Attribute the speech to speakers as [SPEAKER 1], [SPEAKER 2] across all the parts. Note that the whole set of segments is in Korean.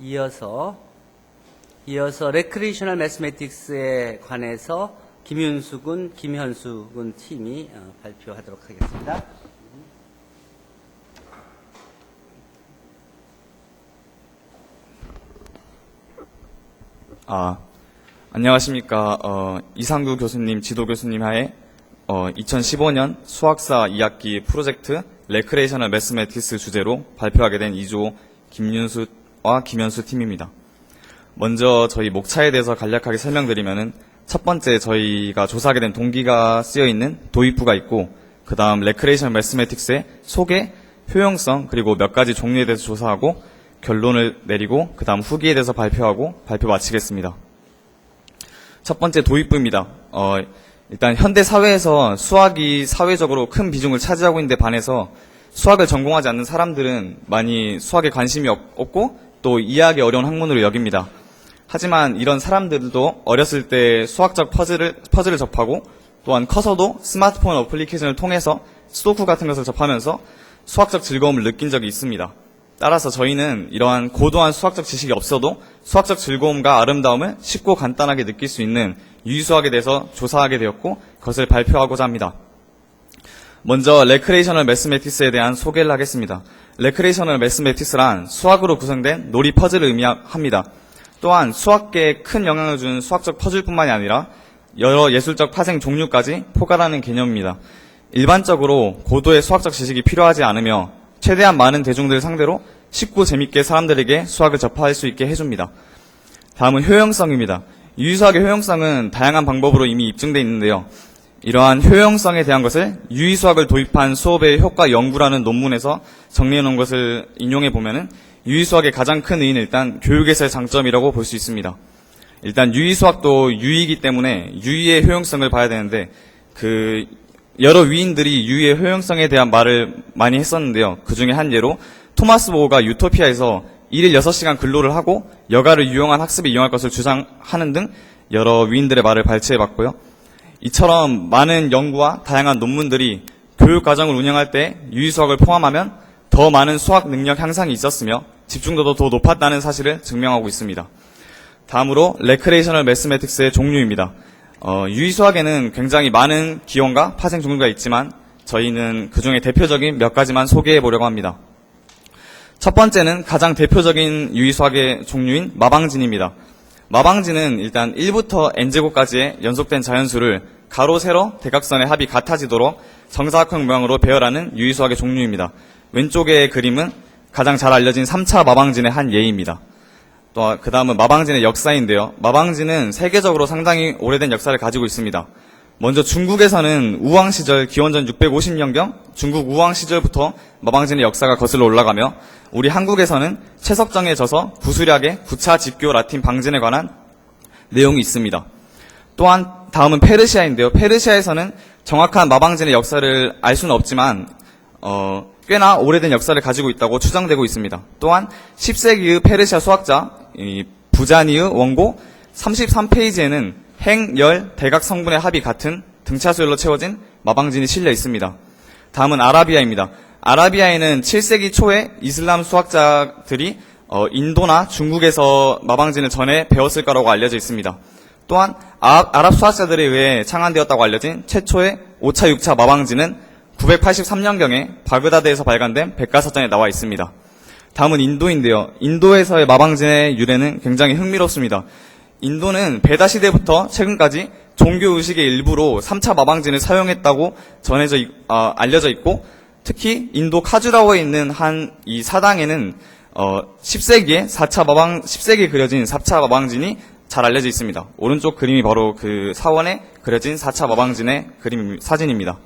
[SPEAKER 1] 이어서 레크리에이셔널 매스매틱스에 관해서 김윤수 군, 김현수 군 팀이 발표하도록 하겠습니다.
[SPEAKER 2] 안녕하십니까. 이상구 교수님, 지도 교수님 하에 2015년 수학사 2학기 프로젝트 레크레이셔널 매스매틱스 주제로 발표하게 된 2조 김윤수와 김현수 팀입니다. 먼저 저희 목차에 대해서 간략하게 설명드리면은 첫 번째 저희가 조사하게 된 동기가 쓰여있는 도입부가 있고, 그 다음 레크레이셔널 매스매틱스의 소개, 효용성, 그리고 몇 가지 종류에 대해서 조사하고 결론을 내리고 그 다음 후기에 대해서 발표하고 발표 마치겠습니다. 첫 번째 도입부입니다. 일단 현대 사회에서 수학이 사회적으로 큰 비중을 차지하고 있는데 반해서 수학을 전공하지 않는 사람들은 많이 수학에 관심이 없고 또 이해하기 어려운 학문으로 여깁니다. 하지만 이런 사람들도 어렸을 때 수학적 퍼즐을 접하고 또한 커서도 스마트폰 어플리케이션을 통해서 수도쿠 같은 것을 접하면서 수학적 즐거움을 느낀 적이 있습니다. 따라서 저희는 이러한 고도한 수학적 지식이 없어도 수학적 즐거움과 아름다움을 쉽고 간단하게 느낄 수 있는 유의수학에 대해서 조사하게 되었고 그것을 발표하고자 합니다. 먼저 레크레이셔널 매스매틱스에 대한 소개를 하겠습니다. 레크레이셔널 매스매틱스란 수학으로 구성된 놀이 퍼즐을 의미합니다. 또한 수학계에 큰 영향을 준 수학적 퍼즐뿐만이 아니라 여러 예술적 파생 종류까지 포괄하는 개념입니다. 일반적으로 고도의 수학적 지식이 필요하지 않으며 최대한 많은 대중들을 상대로 쉽고 재밌게 사람들에게 수학을 접할 수 있게 해줍니다. 다음은 효용성입니다. 유의수학의 효용성은 다양한 방법으로 이미 입증되어 있는데요. 이러한 효용성에 대한 것을 유의수학을 도입한 수업의 효과 연구라는 논문에서 정리해 놓은 것을 인용해 보면은 유의수학의 가장 큰 의의는 일단 교육에서의 장점이라고 볼 수 있습니다. 일단 유의수학도 유의이기 때문에 유의의 효용성을 봐야 되는데 여러 위인들이 유의의 효용성에 대한 말을 많이 했었는데요. 그 중에 한 예로 토마스 모어가 유토피아에서 1일 6시간 근로를 하고 여가를 유용한 학습에 이용할 것을 주장하는 등 여러 위인들의 말을 발췌해봤고요. 이처럼 많은 연구와 다양한 논문들이 교육과정을 운영할 때 유의수학을 포함하면 더 많은 수학 능력 향상이 있었으며 집중도도 더 높았다는 사실을 증명하고 있습니다. 다음으로 레크레이셔널 매스매틱스의 종류입니다. 유의수학에는 굉장히 많은 기원과 파생 종류가 있지만 저희는 그중에 대표적인 몇 가지만 소개해 보려고 합니다. 첫 번째는 가장 대표적인 유의수학의 종류인 마방진입니다. 마방진은 일단 1부터 n제곱까지의 연속된 자연수를 가로, 세로, 대각선의 합이 같아지도록 정사각형 모양으로 배열하는 유의수학의 종류입니다. 왼쪽의 그림은 가장 잘 알려진 3차 마방진의 한 예입니다. 또 그 다음은 마방진의 역사인데요. 마방진은 세계적으로 상당히 오래된 역사를 가지고 있습니다. 먼저 중국에서는 우왕 시절 기원전 650년경 중국 우왕 시절부터 마방진의 역사가 거슬러 올라가며 우리 한국에서는 최석정의 저서 구수략의 9차 집교 라틴 방진에 관한 내용이 있습니다. 또한 다음은 페르시아인데요. 페르시아에서는 정확한 마방진의 역사를 알 수는 없지만 꽤나 오래된 역사를 가지고 있다고 추정되고 있습니다. 또한 10세기의 페르시아 수학자 부자니의 원고 33페이지에는 행, 열, 대각 성분의 합이 같은 등차수열로 채워진 마방진이 실려 있습니다. 다음은 아라비아입니다. 아라비아에는 7세기 초에 이슬람 수학자들이 인도나 중국에서 마방진을 전에 배웠을 거라고 알려져 있습니다. 또한 아랍 수학자들에 의해 창안되었다고 알려진 최초의 5차, 6차 마방진은 983년경에 바그다드에서 발간된 백과사전에 나와 있습니다. 다음은 인도인데요. 인도에서의 마방진의 유래는 굉장히 흥미롭습니다. 인도는 베다 시대부터 최근까지 종교 의식의 일부로 3차 마방진을 사용했다고 알려져 있고 특히 인도 카주라오에 있는 이 사당에는 10세기에 그려진 4차 마방진이 잘 알려져 있습니다. 오른쪽 그림이 바로 그 사원에 그려진 4차 마방진의 사진입니다.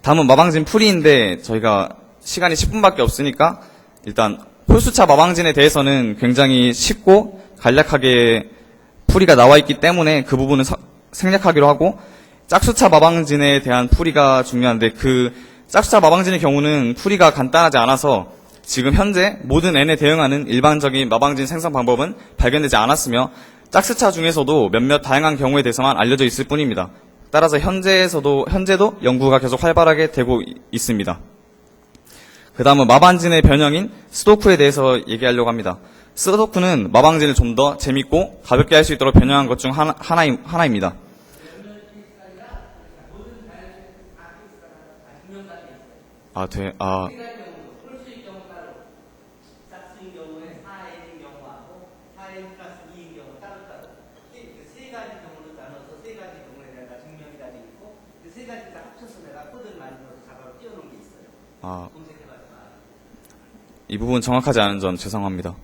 [SPEAKER 2] 다음은 마방진 풀이인데 저희가 시간이 10분밖에 없으니까 일단 홀수차 마방진에 대해서는 굉장히 쉽고 간략하게 풀이가 나와 있기 때문에 그 부분은 생략하기로 하고 짝수차 마방진에 대한 풀이가 중요한데 그 짝수차 마방진의 경우는 풀이가 간단하지 않아서 지금 현재 모든 n에 대응하는 일반적인 마방진 생성 방법은 발견되지 않았으며 짝수차 중에서도 몇몇 다양한 경우에 대해서만 알려져 있을 뿐입니다. 따라서 현재도 연구가 계속 활발하게 되고 있습니다. 그 다음은 마방진의 변형인 스도쿠에 대해서 얘기하려고 합니다. 스도쿠는 마방진을 좀 더 재밌고 가볍게 할 수 있도록 변형한 것 중 하나입니다. 이 부분 정확하지 않은 점 죄송합니다.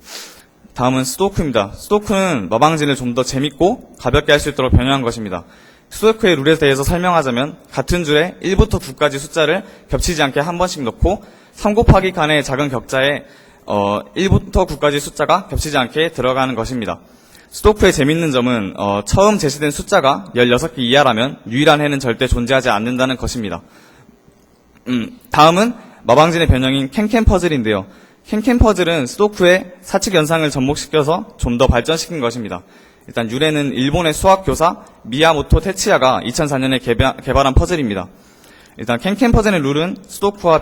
[SPEAKER 2] 다음은 스도쿠입니다. 스도쿠는 마방진을 좀 더 재밌고 가볍게 할 수 있도록 변형한 것입니다. 스도쿠의 룰에 대해서 설명하자면 같은 줄에 1부터 9까지 숫자를 겹치지 않게 한 번씩 넣고 3 곱하기 칸의 작은 격자에 1부터 9까지 숫자가 겹치지 않게 들어가는 것입니다. 스도쿠의 재밌는 점은 처음 제시된 숫자가 16개 이하라면 유일한 해는 절대 존재하지 않는다는 것입니다. 다음은 마방진의 변형인 캔캔 퍼즐인데요. 캔캔 퍼즐은 스도쿠의 사칙 연상을 접목시켜서 좀 더 발전시킨 것입니다. 일단 유래는 일본의 수학 교사 미야모토 테츠야가 2004년에 개발한 퍼즐입니다. 일단 캔캔 퍼즐의 룰은 스도쿠와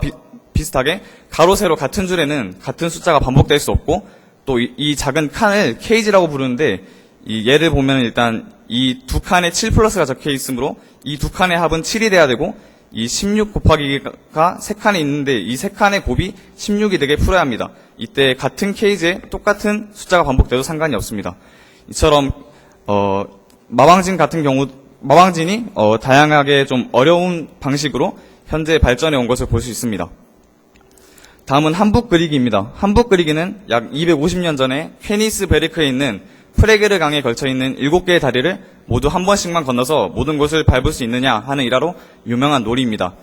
[SPEAKER 2] 비슷하게 가로 세로 같은 줄에는 같은 숫자가 반복될 수 없고 또 이 작은 칸을 케이지라고 부르는데 이 예를 보면 일단 이 두 칸에 7 플러스가 적혀 있으므로 이 두 칸의 합은 7이 돼야 되고 이 16 곱하기가 세 칸에 있는데 이 세 칸의 곱이 16이 되게 풀어야 합니다. 이때 같은 케이지에 똑같은 숫자가 반복돼도 상관이 없습니다. 이처럼 마방진 같은 경우 마방진이 다양하게 좀 어려운 방식으로 현재 발전해 온 것을 볼 수 있습니다. 다음은 한북 그리기입니다. 한북 그리기는 약 250년 전에 퀘니스 베리크에 있는 프레게르 강에 걸쳐 있는 7개의 다리를 모두 한 번씩만 건너서 모든 곳을 밟을 수 있느냐 하는 일화로 유명한 놀이입니다.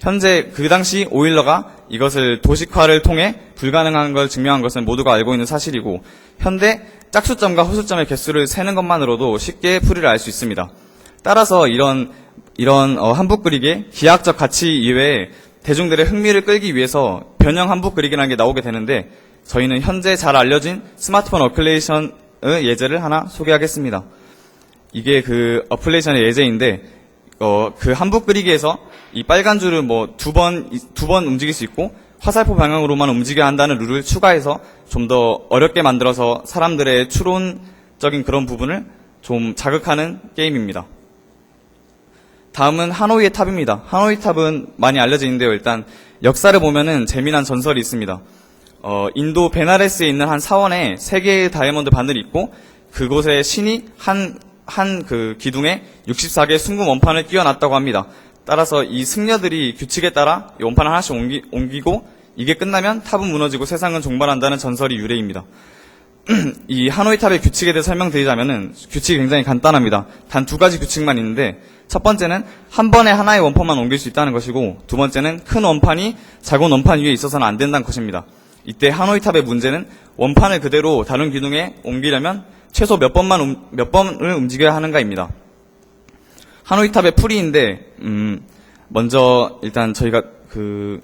[SPEAKER 2] 현재 그 당시 오일러가 이것을 도식화를 통해 불가능한 걸 증명한 것은 모두가 알고 있는 사실이고 현대 짝수점과 허수점의 개수를 세는 것만으로도 쉽게 풀이를 알 수 있습니다. 따라서 이런 한북 그리기의 기하학적 가치 이외에 대중들의 흥미를 끌기 위해서 변형 한북 그리기라는 게 나오게 되는데 저희는 현재 잘 알려진 스마트폰 어플리케이션의 예제를 하나 소개하겠습니다. 이게 그 어플리케이션의 예제인데 그 한북 그리기에서 이 빨간 줄을 뭐 두 번 움직일 수 있고 화살표 방향으로만 움직여야 한다는 룰을 추가해서 좀 더 어렵게 만들어서 사람들의 추론적인 그런 부분을 좀 자극하는 게임입니다. 다음은 하노이의 탑입니다. 하노이 탑은 많이 알려져 있는데요. 일단 역사를 보면은 재미난 전설이 있습니다. 인도 베나레스에 있는 한 사원에 3개의 다이아몬드 바늘이 있고 그곳에 신이 한 그 기둥에 64개의 순금 원판을 끼워놨다고 합니다. 따라서 이 승려들이 규칙에 따라 이 원판을 하나씩 옮기고 이게 끝나면 탑은 무너지고 세상은 종말한다는 전설이 유래입니다. 이 하노이 탑의 규칙에 대해 설명드리자면은 규칙이 굉장히 간단합니다. 단 2가지 규칙만 있는데 첫 번째는 한 번에 하나의 원판만 옮길 수 있다는 것이고 두 번째는 큰 원판이 작은 원판 위에 있어서는 안 된다는 것입니다. 이때 하노이 탑의 문제는 원판을 그대로 다른 기둥에 옮기려면 최소 몇 번을 움직여야 하는가입니다. 하노이 탑의 풀이인데 먼저 일단 저희가 그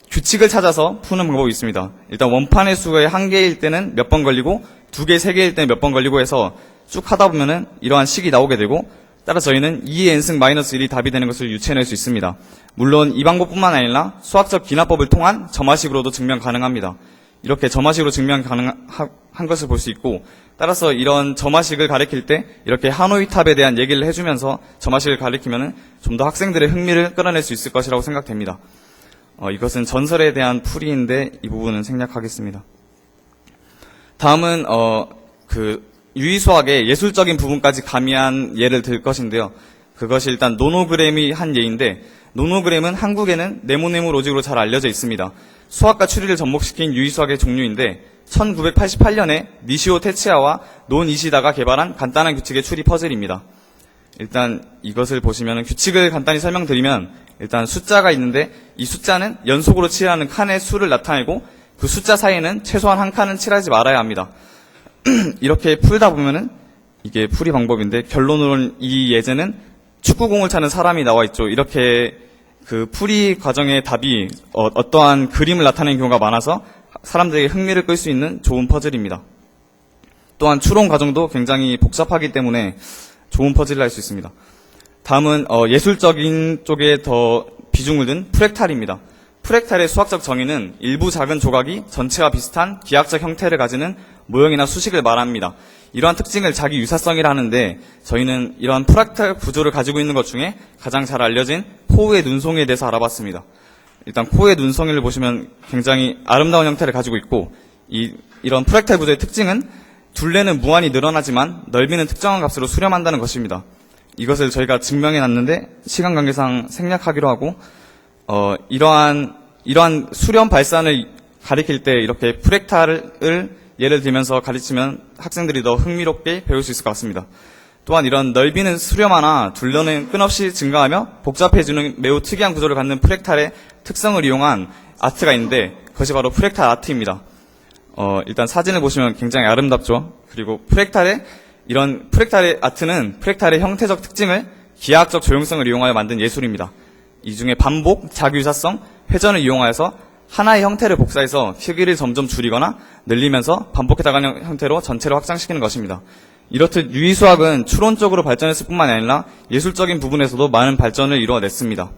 [SPEAKER 2] 규칙을 찾아서 푸는 방법이 있습니다. 일단 원판의 수가 1개일 때는 몇 번 걸리고 2개, 3개일 때는 몇 번 걸리고 해서 쭉 하다 보면은 이러한 식이 나오게 되고 따라서 저희는 2의 n승 마이너스 1이 답이 되는 것을 유추해낼 수 있습니다. 물론 이 방법뿐만 아니라 수학적 기납법을 통한 점화식으로도 증명 가능합니다. 이렇게 점화식으로 증명 가능한 것을 볼 수 있고 따라서 이런 점화식을 가리킬 때 이렇게 하노이 탑에 대한 얘기를 해주면서 점화식을 가리키면 좀 더 학생들의 흥미를 끌어낼 수 있을 것이라고 생각됩니다. 이것은 전설에 대한 풀이인데 이 부분은 생략하겠습니다. 다음은 그 유희수학의 예술적인 부분까지 가미한 예를 들 것인데요. 그것이 일단 노노그램이 한 예인데 노노그램은 한국에는 네모네모 로직으로 잘 알려져 있습니다. 수학과 추리를 접목시킨 유희수학의 종류인데 1988년에 니시오 테츠야와 논 이시다가 개발한 간단한 규칙의 추리 퍼즐입니다. 일단 이것을 보시면 규칙을 간단히 설명드리면 일단 숫자가 있는데 이 숫자는 연속으로 칠하는 칸의 수를 나타내고 그 숫자 사이에는 최소한 한 칸은 칠하지 말아야 합니다. 이렇게 풀다 보면은 이게 풀이 방법인데 결론으로는 이 예제는 축구공을 차는 사람이 나와 있죠. 이렇게 그 풀이 과정의 답이 어떠한 그림을 나타내는 경우가 많아서 사람들에게 흥미를 끌 수 있는 좋은 퍼즐입니다. 또한 추론 과정도 굉장히 복잡하기 때문에 좋은 퍼즐을 할 수 있습니다. 다음은 예술적인 쪽에 더 비중을 둔 프랙탈입니다. 프랙탈의 수학적 정의는 일부 작은 조각이 전체와 비슷한 기하학적 형태를 가지는 모형이나 수식을 말합니다. 이러한 특징을 자기 유사성이라 하는데 저희는 이러한 프락탈 구조를 가지고 있는 것 중에 가장 잘 알려진 포우의 눈송이에 대해서 알아봤습니다. 일단 포우의 눈송이를 보시면 굉장히 아름다운 형태를 가지고 있고 이런 프락탈 구조의 특징은 둘레는 무한히 늘어나지만 넓이는 특정한 값으로 수렴한다는 것입니다. 이것을 저희가 증명해놨는데 시간 관계상 생략하기로 하고 이러한 수렴 발산을 가리킬 때 이렇게 프랙탈을 예를 들면서 가르치면 학생들이 더 흥미롭게 배울 수 있을 것 같습니다. 또한 이런 넓이는 수렴하나 둘레는 끊없이 증가하며 복잡해지는 매우 특이한 구조를 갖는 프랙탈의 특성을 이용한 아트가 있는데 그것이 바로 프랙탈 아트입니다. 일단 사진을 보시면 굉장히 아름답죠. 그리고 이런 프랙탈의 아트는 프랙탈의 형태적 특징을 기하학적 조형성을 이용하여 만든 예술입니다. 이 중에 반복, 자기유사성, 회전을 이용하여서 하나의 형태를 복사해서 크기를 점점 줄이거나 늘리면서 반복해 나가는 형태로 전체를 확장시키는 것입니다. 이렇듯 유희수학은 추론적으로 발전했을 뿐만 아니라 예술적인 부분에서도 많은 발전을 이루어냈습니다.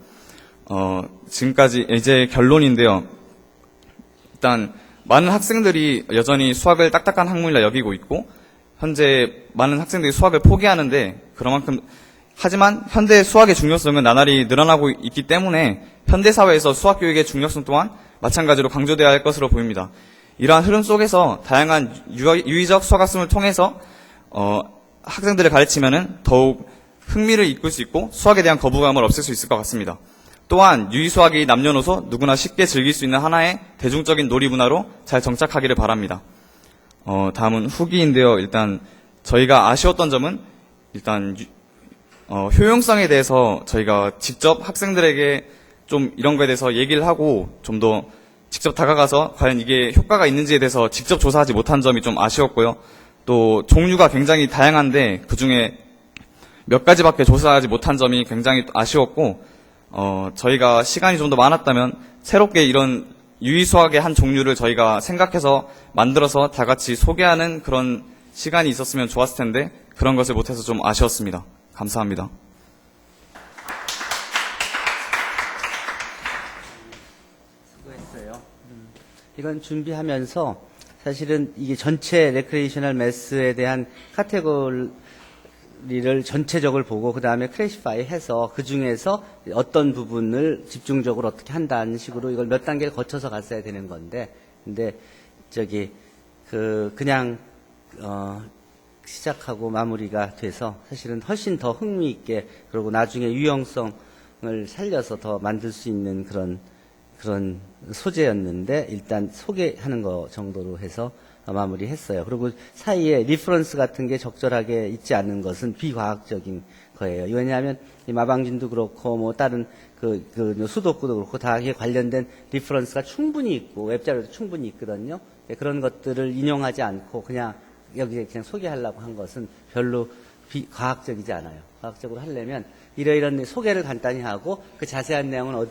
[SPEAKER 2] 지금까지 이제 결론인데요. 일단 많은 학생들이 여전히 수학을 딱딱한 학문이라 여기고 있고 현재 많은 학생들이 수학을 포기하는데 하지만 현대 수학의 중요성은 나날이 늘어나고 있기 때문에 현대 사회에서 수학 교육의 중요성 또한 마찬가지로 강조되어야 할 것으로 보입니다. 이러한 흐름 속에서 다양한 유의적 수학학습을 통해서 학생들을 가르치면은 더욱 흥미를 이끌 수 있고 수학에 대한 거부감을 없앨 수 있을 것 같습니다. 또한 유희수학이 남녀노소 누구나 쉽게 즐길 수 있는 하나의 대중적인 놀이문화로 잘 정착하기를 바랍니다. 다음은 후기인데요. 일단 저희가 아쉬웠던 점은 일단 효용성에 대해서 저희가 직접 학생들에게 좀 이런 거에 대해서 얘기를 하고 좀 더 직접 다가가서 과연 이게 효과가 있는지에 대해서 직접 조사하지 못한 점이 좀 아쉬웠고요. 또 종류가 굉장히 다양한데 그중에 몇 가지밖에 조사하지 못한 점이 굉장히 아쉬웠고 저희가 시간이 좀 더 많았다면 새롭게 이런 유희수학의 한 종류를 저희가 생각해서 만들어서 다 같이 소개하는 그런 시간이 있었으면 좋았을 텐데 그런 것을 못해서 좀 아쉬웠습니다. 감사합니다.
[SPEAKER 1] 수고했어요. 이건 준비하면서 사실은 이게 전체 레크레이셔널 매스에 대한 카테고리를 전체적으로 보고 그 다음에 클래시파이 해서 그 중에서 어떤 부분을 집중적으로 어떻게 한다는 식으로 이걸 몇 단계를 거쳐서 갔어야 되는 건데 근데 그냥 시작하고 마무리가 돼서 사실은 훨씬 더 흥미있게 그리고 나중에 유용성을 살려서 더 만들 수 있는 그런 소재였는데 일단 소개하는 거 정도로 해서 마무리했어요. 그리고 사이에 리퍼런스 같은 게 적절하게 있지 않는 것은 비과학적인 거예요. 왜냐하면 이 마방진도 그렇고 뭐 다른 수도쿠도 그렇고 다 이게 관련된 리퍼런스가 충분히 있고 웹자료도 충분히 있거든요. 그런 것들을 인용하지 않고 그냥 여기에 그냥 소개하려고 한 것은 별로 비과학적이지 않아요. 과학적으로 하려면 이런 소개를 간단히 하고 그 자세한 내용은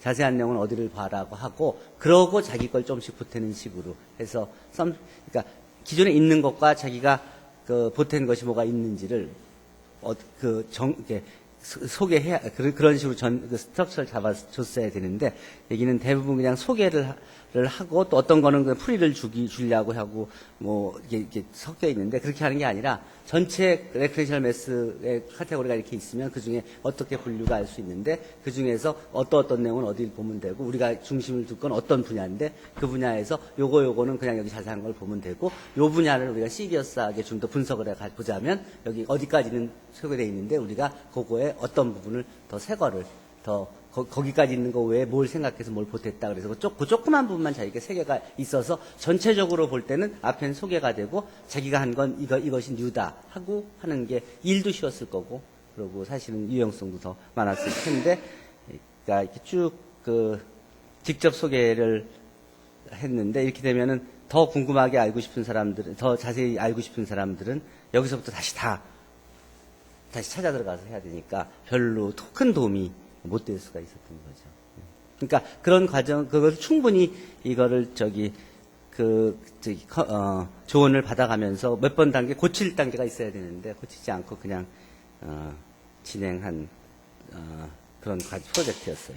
[SPEAKER 1] 자세한 내용은 어디를 봐라고 하고 그러고 자기 걸 좀씩 보태는 식으로 해서 그러니까 기존에 있는 것과 자기가 보탠 것이 뭐가 있는지를 소개해야 그런 식으로 스트럭처를 잡아줬어야 되는데 여기는 대부분 그냥 소개를 하고 또 어떤 거는 그 풀이를 주려고 하고 뭐 이게 섞여 있는데 그렇게 하는 게 아니라 전체 레크레이셔널 매스의 카테고리가 이렇게 있으면 그 중에 어떻게 분류가 할 수 있는데 그 중에서 어떤 내용은 어디를 보면 되고 우리가 중심을 둘 건 어떤 분야인데 그 분야에서 요거는 그냥 여기 자세한 걸 보면 되고 요 분야를 우리가 시리어스하게 좀 더 분석을 해 보자면 여기 어디까지는 소개되어 있는데 우리가 그거에 어떤 부분을 더 새 거를 더 거기까지 있는 거 외에 뭘 생각해서 뭘 보탰다 그래서 그 조그만 부분만 자기가 세계가 있어서 전체적으로 볼 때는 앞에는 소개가 되고 자기가 한 건 이것이 뉴다 하고 하는 게 일도 쉬웠을 거고 그리고 사실은 유용성도 더 많았을 텐데 그러니까 이렇게 쭉 직접 소개를 했는데 이렇게 되면은 더 궁금하게 알고 싶은 사람들은 더 자세히 알고 싶은 사람들은 여기서부터 다시 찾아 들어가서 해야 되니까 별로 큰 도움이 못 될 수가 있었던 거죠. 그러니까 그런 과정, 그걸 충분히 이거를 조언을 받아가면서 몇 번 단계, 고칠 단계가 있어야 되는데 고치지 않고 그냥 진행한 그런 프로젝트였어요.